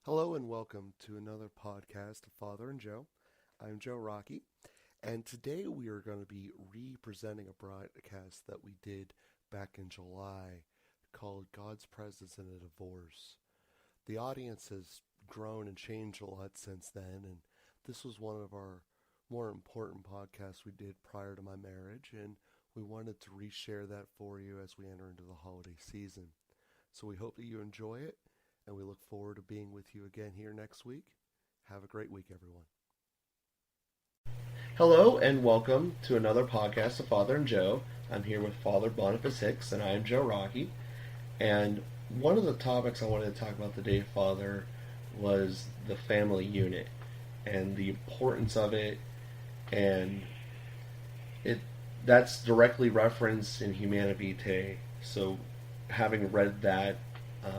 Hello and welcome to another podcast of Father and Joe. I'm Joe Rocky, and today we are going to be re-presenting a broadcast that we did back in July called God's Presence in a Divorce. The audience has grown and changed a lot since then, and this was one of our more important podcasts we did prior to my marriage, and we wanted to reshare that for you as we enter into the holiday season. So we hope that you enjoy it, and we look forward to being with you again here next week. Have a great week, everyone. Hello, and welcome to another podcast of Father and Joe. I'm here with Father Boniface Hicks, and I am Joe Rocky. And one of the topics I wanted to talk about today, Father, was the family unit and the importance of it. And that's directly referenced in Humanae Vitae. So having read that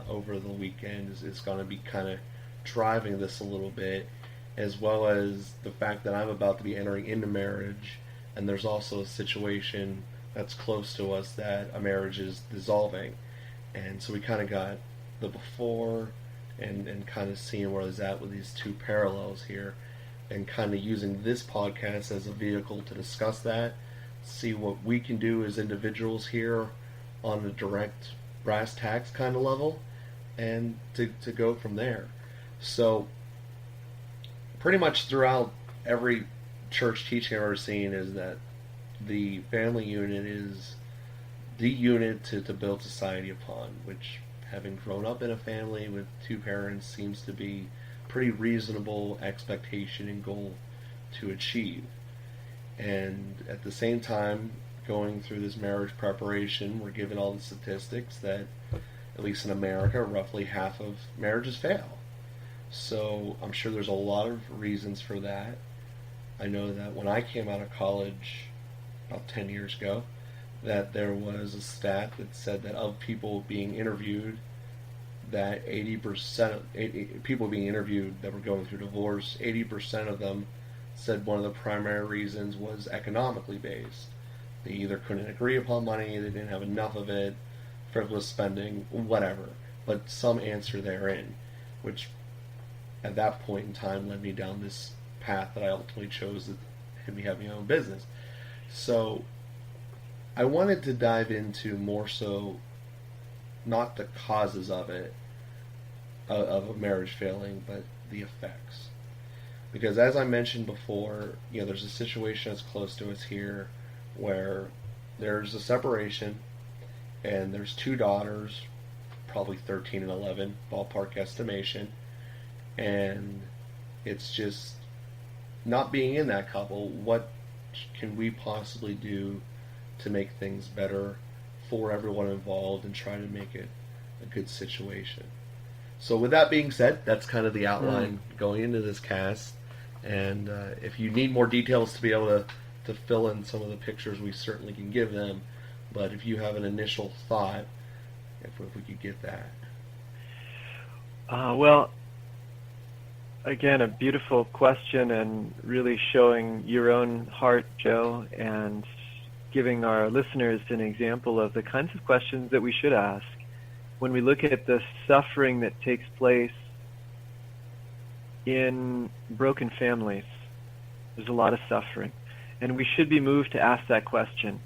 over the weekend is going to be kind of driving this a little bit, as well as the fact that I'm about to be entering into marriage, and there's also a situation that's close to us that a marriage is dissolving. And so we kind of got the before and kind of seeing where it's at with these two parallels here, and kind of using this podcast as a vehicle to discuss that, see what we can do as individuals here on the direct brass tacks kind of level, and to go from there. So pretty much throughout every church teaching I've ever seen is that the family unit is the unit to build society upon, which, having grown up in a family with two parents, seems to be pretty reasonable expectation and goal to achieve. And at the same time, going through this marriage preparation, we're given all the statistics that, at least in America, roughly half of marriages fail. So I'm sure there's a lot of reasons for that. I know that when I came out of college about 10 years ago, that there was a stat that said that of people being interviewed, that 80% of people being interviewed that were going through divorce, 80% of them said one of the primary reasons was economically based. They either couldn't agree upon money, they didn't have enough of it, frivolous spending, whatever. But some answer therein, which at that point in time led me down this path that I ultimately chose to me having my own business. So I wanted to dive into more so not the causes of it, of a marriage failing, but the effects. Because as I mentioned before, there's a situation that's close to us here where there's a separation and there's two daughters, probably 13 and 11, ballpark estimation, and it's just not being in that couple, what can we possibly do to make things better for everyone involved and try to make it a good situation. So with that being said, that's kind of the outline going into this cast. And if you need more details to be able to fill in some of the pictures, we certainly can give them. But if you have an initial thought, if we could get that. Well, again, a beautiful question, and really showing your own heart, Joe, and giving our listeners an example of the kinds of questions that we should ask when we look at the suffering that takes place in broken families. There's a lot of suffering, and we should be moved to ask that question,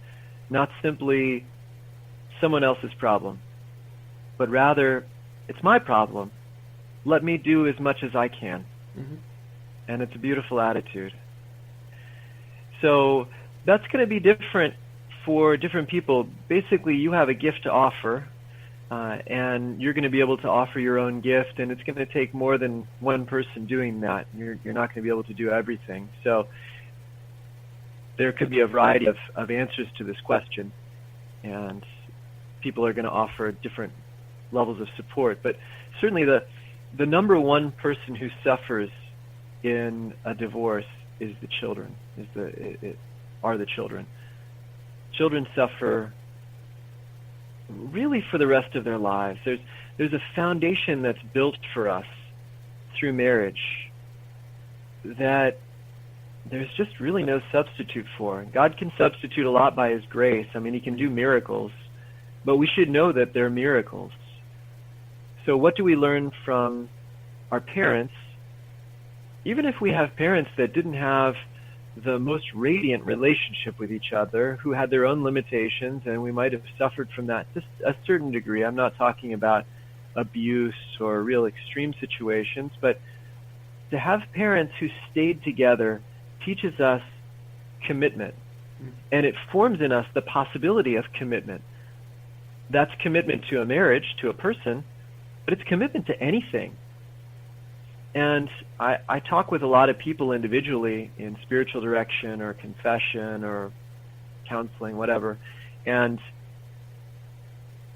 not simply someone else's problem, but rather, it's my problem. Let me do as much as I can. Mm-hmm. And it's a beautiful attitude. So that's going to be different for different people. Basically, you have a gift to offer, and you're going to be able to offer your own gift, and it's going to take more than one person doing that. You're not going to be able to do everything. So there could be a variety of answers to this question, and people are going to offer different levels of support. But certainly the number one person who suffers in a divorce is the children, are the children. Children suffer really for the rest of their lives. There's a foundation that's built for us through marriage that there's just really no substitute for. God can substitute a lot by His grace. I mean, He can do miracles, but we should know that they're miracles. So what do we learn from our parents, even if we have parents that didn't have the most radiant relationship with each other, who had their own limitations, and we might have suffered from that to a certain degree. I'm not talking about abuse or real extreme situations, but to have parents who stayed together teaches us commitment, and it forms in us the possibility of commitment. That's commitment to a marriage, to a person, but it's commitment to anything. And I talk with a lot of people individually in spiritual direction or confession or counseling, whatever, and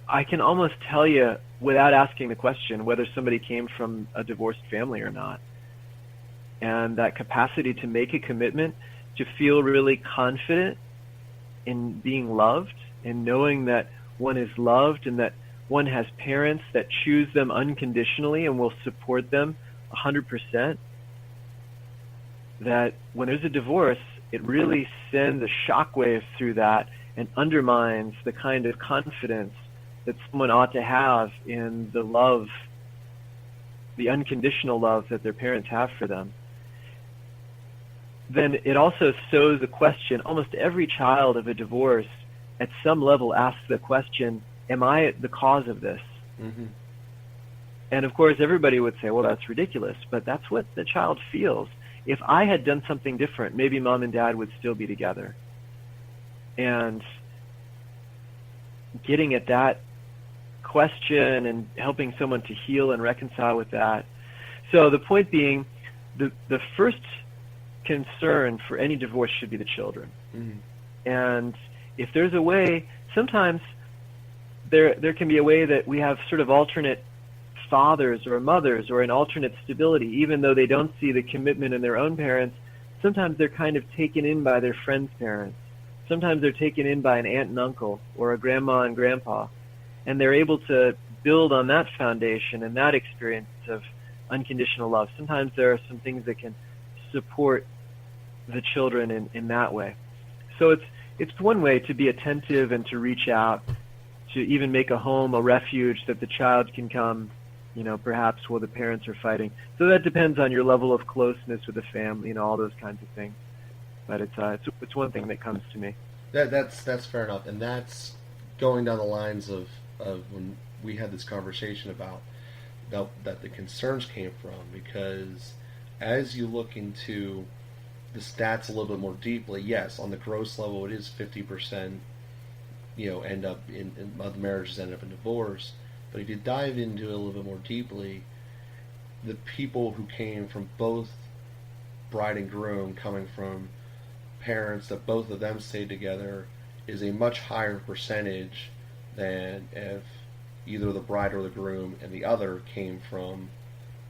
I can almost tell you without asking the question whether somebody came from a divorced family or not. And that capacity to make a commitment, to feel really confident in being loved, in knowing that one is loved and that one has parents that choose them unconditionally and will support them 100%, that when there's a divorce, it really sends a shockwave through that and undermines the kind of confidence that someone ought to have in the love, the unconditional love that their parents have for them. Then it also sows a question. Almost every child of a divorce at some level asks the question, am I the cause of this? Mm-hmm. And of course everybody would say, well, that's ridiculous, but that's what the child feels. If I had done something different, maybe mom and dad would still be together. And getting at that question and helping someone to heal and reconcile with that. So the point being, the first concern for any divorce should be the children. Mm-hmm. And if there's a way, sometimes there can be a way that we have sort of alternate fathers or mothers or an alternate stability, even though they don't see the commitment in their own parents. Sometimes they're kind of taken in by their friends' parents. Sometimes they're taken in by an aunt and uncle or a grandma and grandpa, and they're able to build on that foundation and that experience of unconditional love. Sometimes there are some things that can support the children in that way. So it's one way to be attentive and to reach out, to even make a home, a refuge that the child can come, perhaps while the parents are fighting. So that depends on your level of closeness with the family, all those kinds of things. But it's one thing that comes to me. That's fair enough, and that's going down the lines of when we had this conversation about that the concerns came from, because as you look into the stats a little bit more deeply, yes, on the gross level it is 50%, end up in other marriages end up in divorce. But if you dive into it a little bit more deeply, the people who came from both bride and groom, coming from parents that both of them stayed together, is a much higher percentage than if either the bride or the groom and the other came from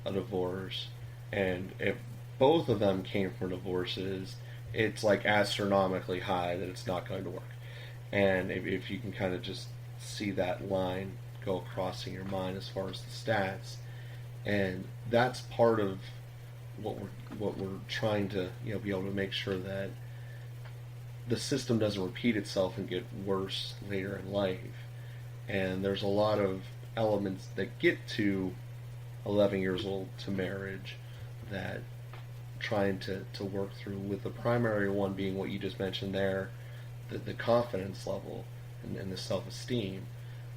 a divorce. And if both of them came from divorces, it's like astronomically high that it's not going to work. And if you can kind of just see that line go across in your mind as far as the stats, and that's part of what we're trying to be able to make sure that the system doesn't repeat itself and get worse later in life. And there's a lot of elements that get to 11 years old to marriage that trying to work through, with the primary one being what you just mentioned there, the confidence level and the self-esteem.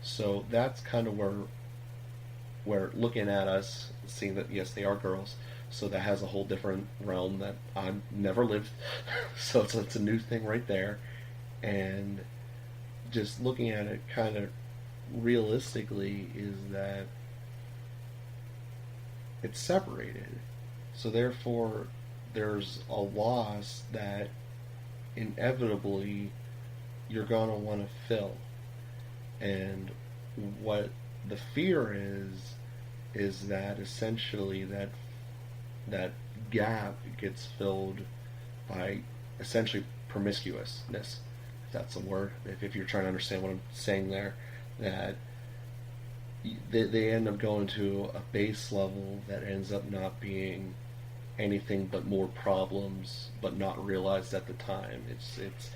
So that's kind of where looking at us, seeing that yes, they are girls, so that has a whole different realm that I've never lived. So it's a new thing right there. And just looking at it kind of realistically is that it's separated. So therefore there's a loss that inevitably you're going to want to fill. And what the fear is that essentially that gap gets filled by essentially promiscuousness, if that's a word, if you're trying to understand what I'm saying there, that they end up going to a base level that ends up not being anything but more problems, but not realized at the time. It's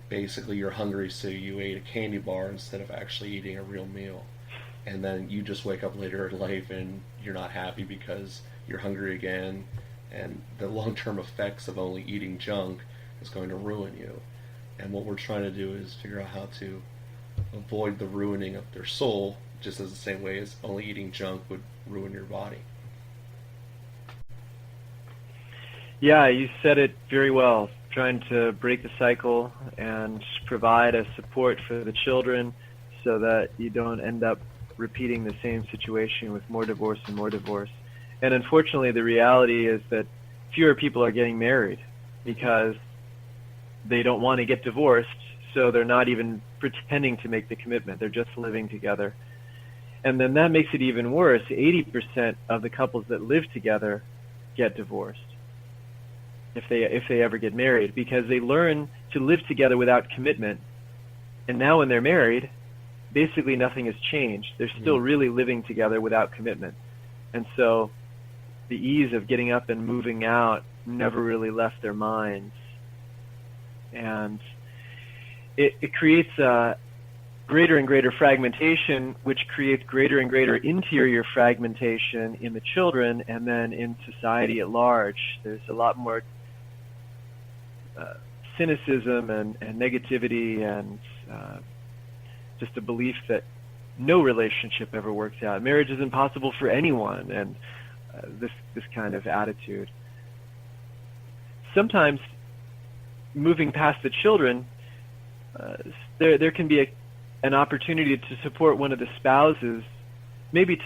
basically you're hungry, so you ate a candy bar instead of actually eating a real meal. and then you just wake up later in life and you're not happy because you're hungry again, and the long-term effects of only eating junk is going to ruin you. And what we're trying to do is figure out how to avoid the ruining of their soul, just as the same way as only eating junk would ruin your body. Yeah, you said it very well. Trying to break the cycle and provide a support for the children so that you don't end up repeating the same situation with more divorce and more divorce. And unfortunately, the reality is that fewer people are getting married because they don't want to get divorced, so they're not even pretending to make the commitment. They're just living together. And then that makes it even worse. 80% of the couples that live together get divorced if they ever get married, because they learn to live together without commitment. And now when they're married, basically nothing has changed. They're still really living together without commitment. And so the ease of getting up and moving out never really left their minds. And it creates greater and greater fragmentation, which creates greater and greater interior fragmentation in the children and then in society at large. There's a lot more cynicism and negativity and just a belief that no relationship ever works out. Marriage is impossible for anyone, and this kind of attitude. Sometimes, moving past the children, there can be an opportunity to support one of the spouses, maybe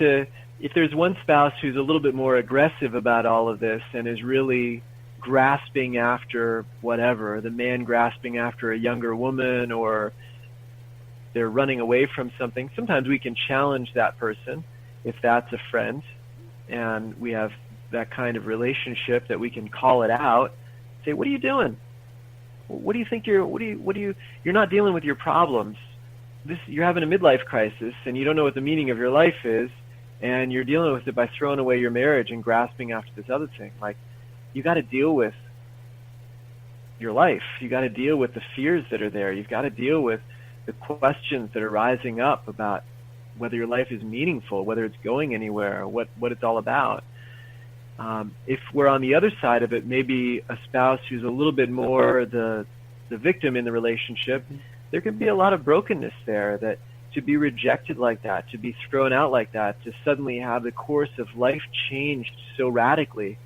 if there's one spouse who's a little bit more aggressive about all of this and is really grasping after whatever, the man grasping after a younger woman, or they're running away from something. Sometimes we can challenge that person if that's a friend and we have that kind of relationship that we can call it out, say, what are you doing? What do you think you're not dealing with your problems. You're having a midlife crisis and you don't know what the meaning of your life is, and you're dealing with it by throwing away your marriage and grasping after this other thing. Like, you got to deal with your life. You got to deal with the fears that are there. You've got to deal with the questions that are rising up about whether your life is meaningful, whether it's going anywhere, what it's all about. If we're on the other side of it, maybe a spouse who's a little bit more the victim in the relationship, there can be a lot of brokenness there, that to be rejected like that, to be thrown out like that, to suddenly have the course of life changed so radically.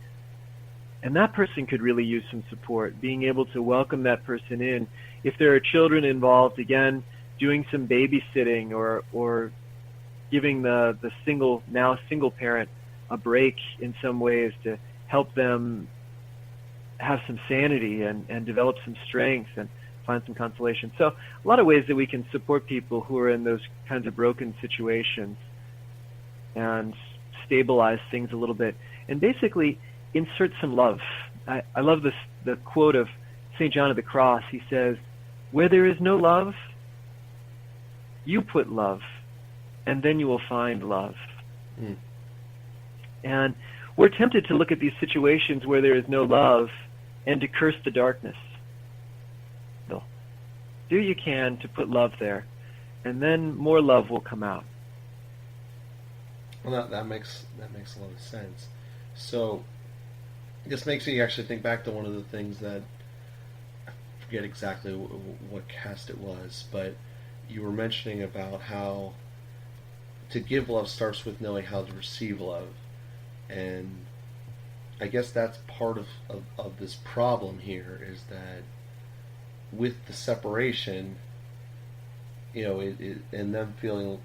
And that person could really use some support, being able to welcome that person in. If there are children involved, again, doing some babysitting or giving the single parent a break in some ways to help them have some sanity and develop some strength and find some consolation. So a lot of ways that we can support people who are in those kinds of broken situations and stabilize things a little bit. And basically insert some love. I love the quote of St. John of the Cross. He says, where there is no love, you put love, and then you will find love. Mm. And we're tempted to look at these situations where there is no love and to curse the darkness. So, do what you can to put love there, and then more love will come out. Well, that makes a lot of sense. So, this makes me actually think back to one of the things that, I forget exactly what cast it was, but you were mentioning about how to give love starts with knowing how to receive love. And I guess that's part of this problem here, is that with the separation, and them feeling,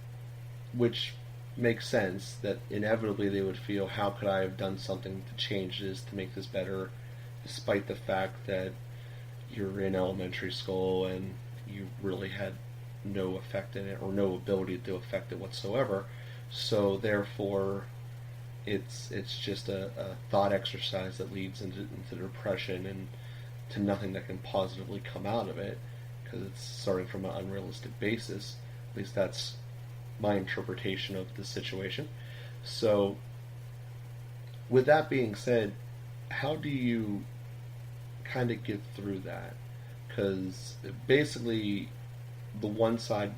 which makes sense, that inevitably they would feel, how could I have done something to change this, to make this better, despite the fact that you're in elementary school and you really had no effect in it, or no ability to affect it whatsoever. So therefore, it's just a thought exercise that leads into depression and to nothing that can positively come out of it, because it's starting from an unrealistic basis. At least that's my interpretation of the situation. So, with that being said, how do you kind of get through that? Because basically, the one side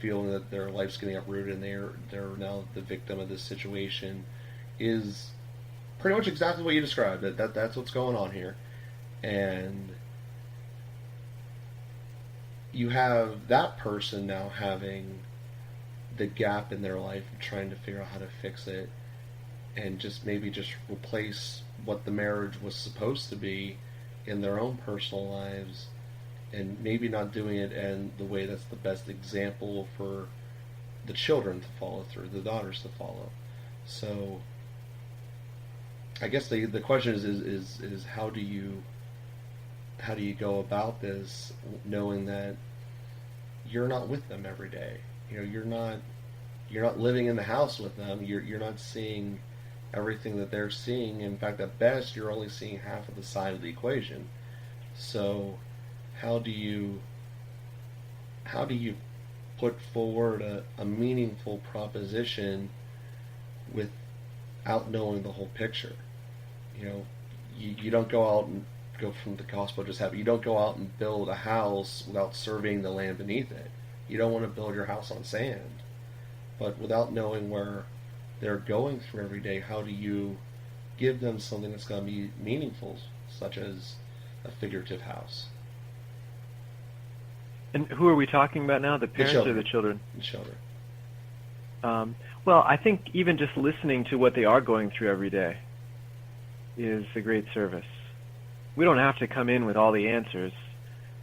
feeling that their life's getting uprooted and they're now the victim of this situation is pretty much exactly what you described. That's what's going on here, and you have that person now having the gap in their life and trying to figure out how to fix it, and just replace what the marriage was supposed to be in their own personal lives, and maybe not doing it in the way that's the best example for the children to follow through, the daughters to follow. So I guess the question is how do you go about this, knowing that you're not with them every day? You know, you're not living in the house with them. You're not seeing everything that they're seeing. In fact, at best, you're only seeing half of the side of the equation. So how do you put forward a meaningful proposition without knowing the whole picture? You know, you don't go out and go from the gospel just happened. You don't go out and build a house without surveying the land beneath it. You don't want to build your house on sand. But without knowing where they're going through every day, how do you give them something that's going to be meaningful, such as a figurative house? And who are we talking about now, the parents or the children? The children. Well, I think even just listening to what they are going through every day is a great service. We don't have to come in with all the answers.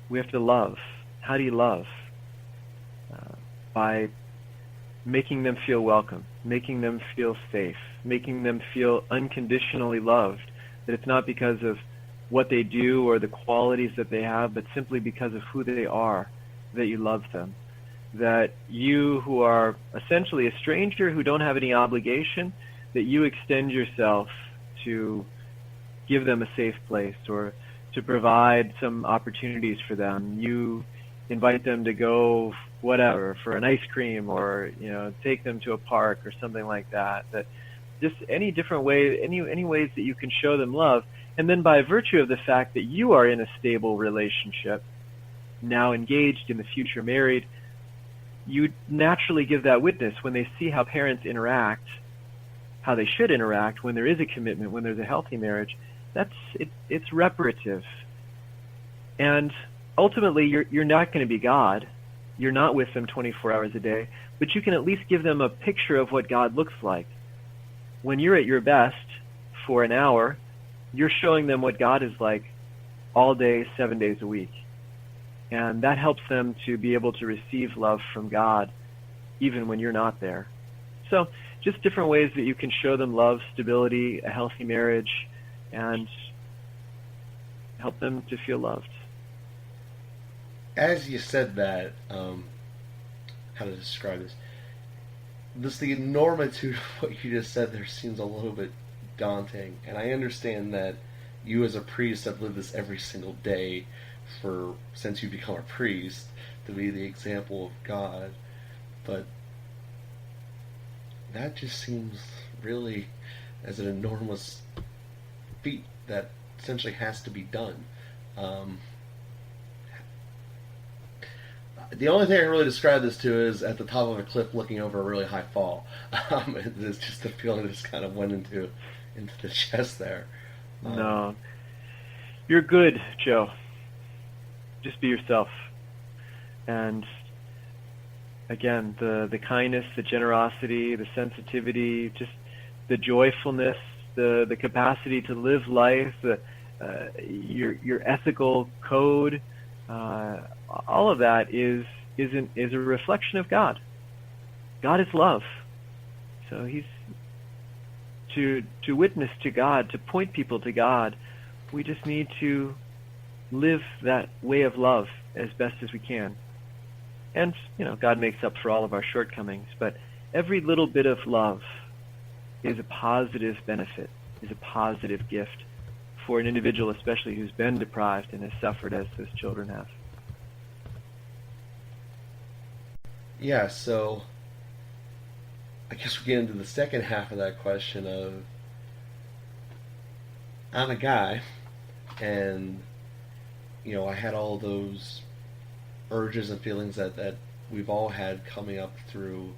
We have to love. How do you love? By making them feel welcome, making them feel safe, making them feel unconditionally loved, that it's not because of what they do or the qualities that they have, but simply because of who they are, that you love them. That you, who are essentially a stranger who don't have any obligation, that you extend yourself to give them a safe place or to provide some opportunities for them. You invite them to go whatever for an ice cream, or take them to a park or something like that. That just any different way, any ways that you can show them love. And then by virtue of the fact that you are in a stable relationship, now engaged, in the future married, you naturally give that witness when they see how parents interact, how they should interact when there is a commitment, when there's a healthy marriage. It's reparative. And ultimately, you're not going to be God. You're not with them 24 hours a day, but you can at least give them a picture of what God looks like. When you're at your best for an hour, you're showing them what God is like all day, 7 days a week. And that helps them to be able to receive love from God even when you're not there. So just different ways that you can show them love, stability, a healthy marriage, and help them to feel loved. As you said that, how to describe this, the enormity of what you just said there seems a little bit daunting. And I understand that you as a priest have lived this every single day since you become a priest, to be the example of God. But that just seems really as an enormous feat that essentially has to be done. The only thing I can really describe this to is at the top of a cliff looking over a really high fall. It's just the feeling that just kind of went into the chest there. No. You're good, Joe. Just be yourself. And again, the kindness, the generosity, the sensitivity, just the joyfulness, the capacity to live life, your ethical code, all of that is a reflection of God. God is love. So he's to witness to God, to point people to God. We just need to live that way of love as best as we can. And, God makes up for all of our shortcomings, but every little bit of love is a positive benefit, is a positive gift for an individual, especially who's been deprived and has suffered as those children have. Yeah, so I guess we get into the second half of that question of, I'm a guy, and I had all those urges and feelings that we've all had coming up through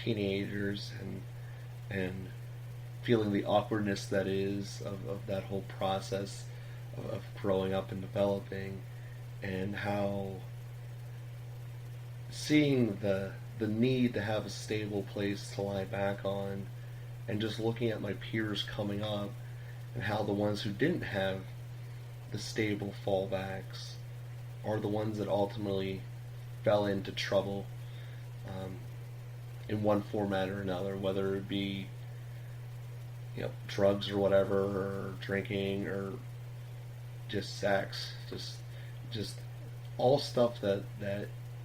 teenagers and feeling the awkwardness that is of that whole process of growing up and developing, and how seeing the need to have a stable place to lie back on, and just looking at my peers coming up and how the ones who didn't have the stable fallbacks are the ones that ultimately fell into trouble, in one format or another, whether it be drugs or whatever, or drinking, or just sex, just all stuff that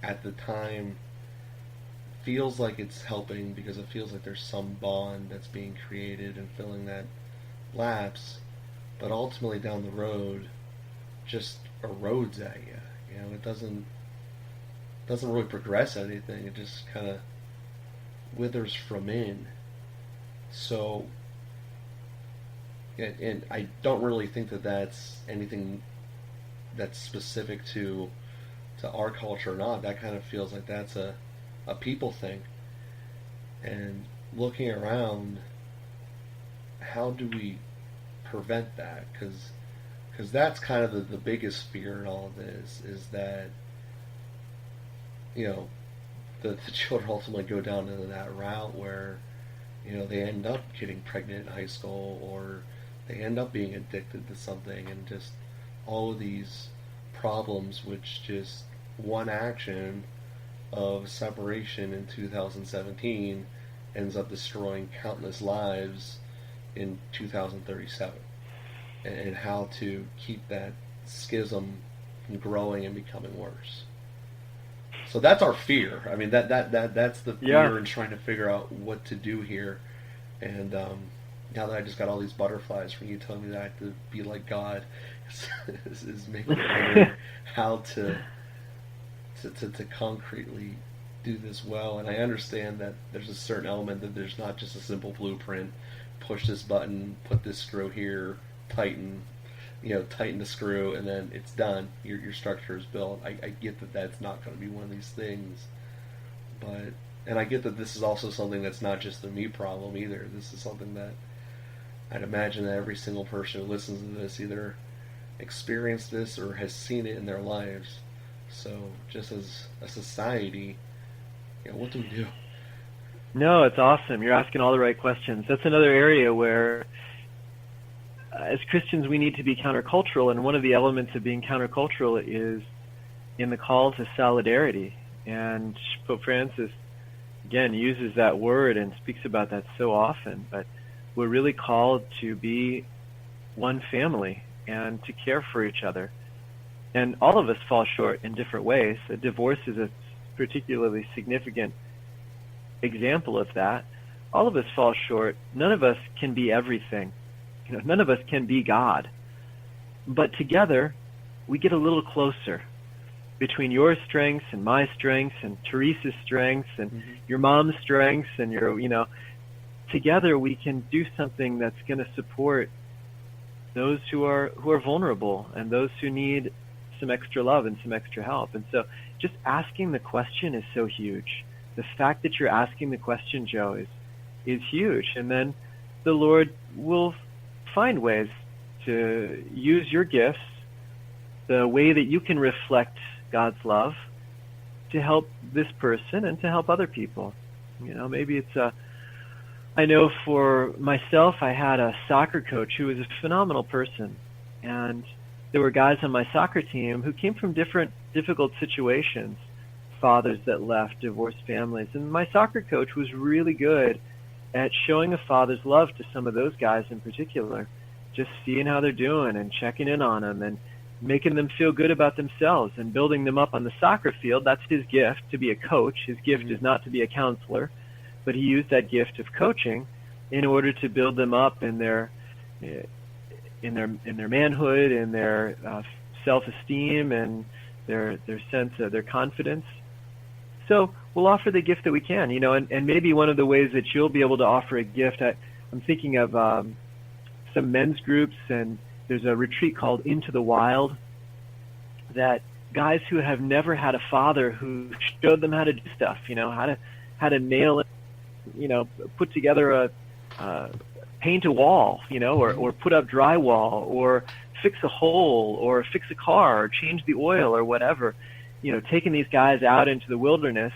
at the time feels like it's helping because it feels like there's some bond that's being created and filling that lapse, but ultimately down the road just erodes at you. It doesn't really progress anything. It just kind of withers from in. So, and I don't really think that that's anything that's specific to our culture or not. That kind of feels like that's a people thing. And looking around, how do we prevent that? Because that's kind of the biggest fear in all of this, is that the children ultimately go down into that route where they end up getting pregnant in high school, or they end up being addicted to something, and just all of these problems, which just one action of separation in 2017 ends up destroying countless lives in 2037, and how to keep that schism from growing and becoming worse. So that's our fear. I mean, that's the fear in trying to figure out what to do here. And now that I just got all these butterflies from you telling me that I have to be like God, is making me wonder how to concretely do this well. And I understand that there's a certain element that there's not just a simple blueprint. Push this button, put this screw here, tighten the screw, and then it's done. Your structure is built. I get that that's not going to be one of these things, and I get that this is also something that's not just a me problem either. This is something that I'd imagine that every single person who listens to this either experienced this or has seen it in their lives. So just as a society, what do we do? No, it's awesome. You're asking all the right questions. That's another area where, as Christians, we need to be countercultural, and one of the elements of being countercultural is in the call to solidarity. And Pope Francis, again, uses that word and speaks about that so often, but we're really called to be one family and to care for each other. And all of us fall short in different ways. A divorce is a particularly significant example of that. All of us fall short. None of us can be everything. None of us can be God. But together, we get a little closer. Between your strengths and my strengths and Teresa's strengths and your mom's strengths and together we can do something that's going to support those who are vulnerable and those who need some extra love and some extra help. And so just asking the question is so huge. The fact that you're asking the question, Joe, is huge. And then the Lord will find ways to use your gifts, the way that you can reflect God's love, to help this person and to help other people. Maybe it's I know for myself, I had a soccer coach who was a phenomenal person, and there were guys on my soccer team who came from different difficult situations, fathers that left, divorced families, and my soccer coach was really good at showing a father's love to some of those guys in particular, just seeing how they're doing and checking in on them and making them feel good about themselves and building them up on the soccer field. That's his gift, to be a coach. His gift is not to be a counselor, but he used that gift of coaching in order to build them up in their manhood, in their self-esteem, and their sense of their confidence. So we'll offer the gift that we can, and maybe one of the ways that you'll be able to offer a gift, I'm thinking of some men's groups, and there's a retreat called Into the Wild that guys who have never had a father who showed them how to do stuff, how to nail it, put together uh, paint a wall, Mm-hmm. or put up drywall, or fix a hole, or fix a car, or change the oil, or whatever. Taking these guys out into the wilderness,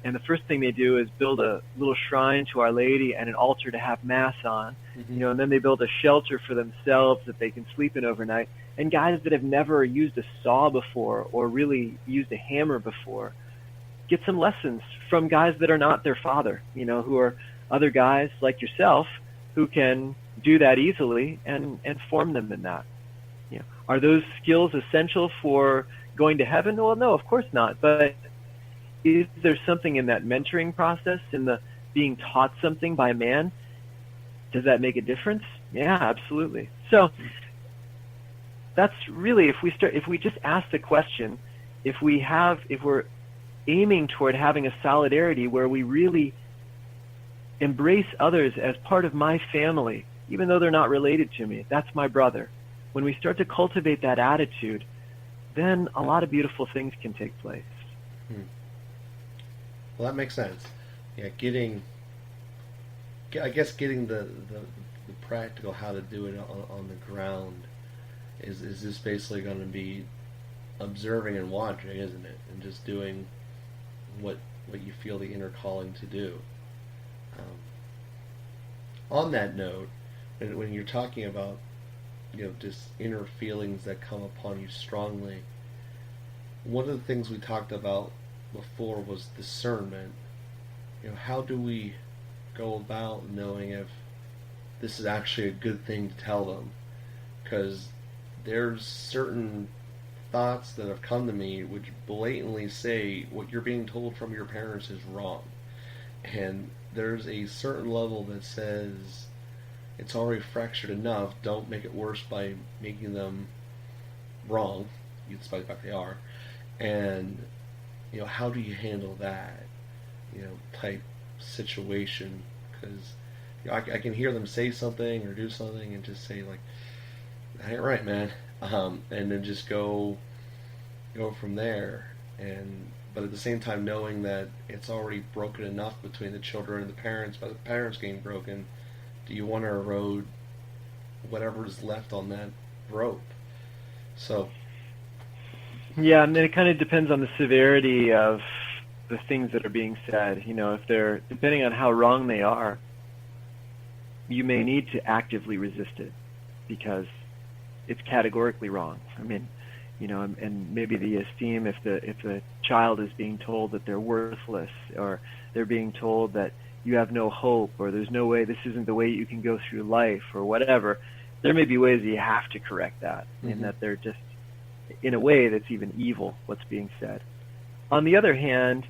and the first thing they do is build a little shrine to Our Lady and an altar to have mass on. Mm-hmm. And then they build a shelter for themselves that they can sleep in overnight. And guys that have never used a saw before or really used a hammer before get some lessons from guys that are not their father, who are other guys like yourself who can do that easily and form them in that. Are those skills essential for going to heaven? Well, no, of course not. But is there something in that mentoring process, in the being taught something by man? Does that make a difference? Yeah, absolutely. So that's really, if we just ask the question, if we're aiming toward having a solidarity where we really embrace others as part of my family, even though they're not related to me, that's my brother. When we start to cultivate that attitude, then a lot of beautiful things can take place. Hmm. Well, that makes sense. Yeah, I guess getting the practical how to do it on the ground is just basically going to be observing and watching, isn't it? And just doing what you feel the inner calling to do. On that note, when you're talking about just inner feelings that come upon you strongly, one of the things we talked about before was discernment. How do we go about knowing if this is actually a good thing to tell them? Because there's certain thoughts that have come to me which blatantly say what you're being told from your parents is wrong. And there's a certain level that says it's already fractured enough, don't make it worse by making them wrong, despite the fact they are. And how do you handle that type situation? Because I can hear them say something or do something and just say like, that ain't right, man, and then just go from there. And but at the same time knowing that it's already broken enough between the children and the parents, by the parents getting broken, do you want to erode whatever is left on that rope? So Yeah, and then it kind of depends on the severity of the things that are being said. If they're, depending on how wrong they are, you may need to actively resist it because it's categorically wrong. I mean, and maybe the esteem, if the child is being told that they're worthless, or they're being told that you have no hope, or there's no way, this isn't the way you can go through life, or whatever, there may be ways that you have to correct that, and that they're just, in a way, that's even evil, what's being said. On the other hand,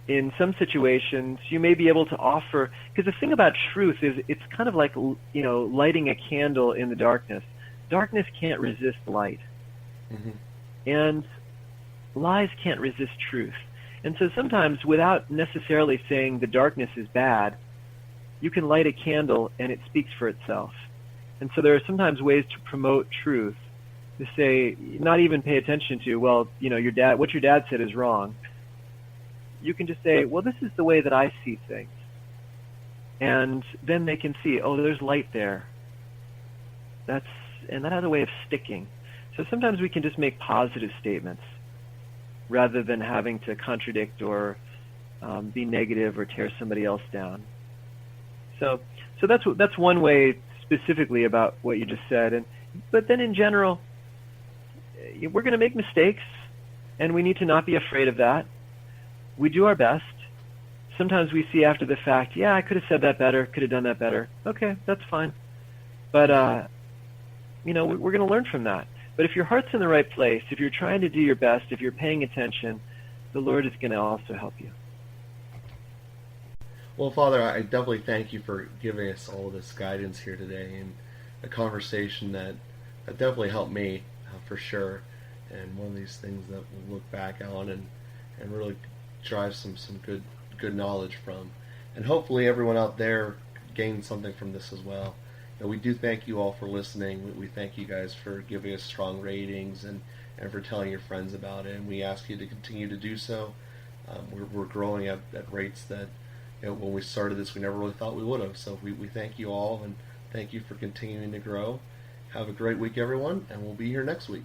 in some situations, you may be able to offer, because the thing about truth is it's kind of like, lighting a candle in the darkness. Darkness can't resist light. mm-hmm. And lies can't resist truth. And so sometimes, without necessarily saying the darkness is bad, you can light a candle and it speaks for itself. And so there are sometimes ways to promote truth, to say, not even pay attention to, well, what your dad said is wrong. You can just say, well, this is the way that I see things. And then they can see, oh, there's light there. And that has a way of sticking. So sometimes we can just make positive statements rather than having to contradict or be negative or tear somebody else down. So that's one way specifically about what you just said. But then in general, we're going to make mistakes, and we need to not be afraid of that. We do our best. Sometimes we see after the fact, yeah, I could have said that better, could have done that better. Okay, that's fine. But, we're going to learn from that. But if your heart's in the right place, if you're trying to do your best, if you're paying attention, the Lord is going to also help you. Well, Father, I definitely thank you for giving us all this guidance here today, and a conversation that definitely helped me, for sure, and one of these things that we'll look back on and really drive some good knowledge from. And hopefully everyone out there gained something from this as well. We do thank you all for listening. We thank you guys for giving us strong ratings and and for telling your friends about it. And we ask you to continue to do so. We're growing at rates that, when we started this, we never really thought we would have. So we thank you all, and thank you for continuing to grow. Have a great week, everyone, and we'll be here next week.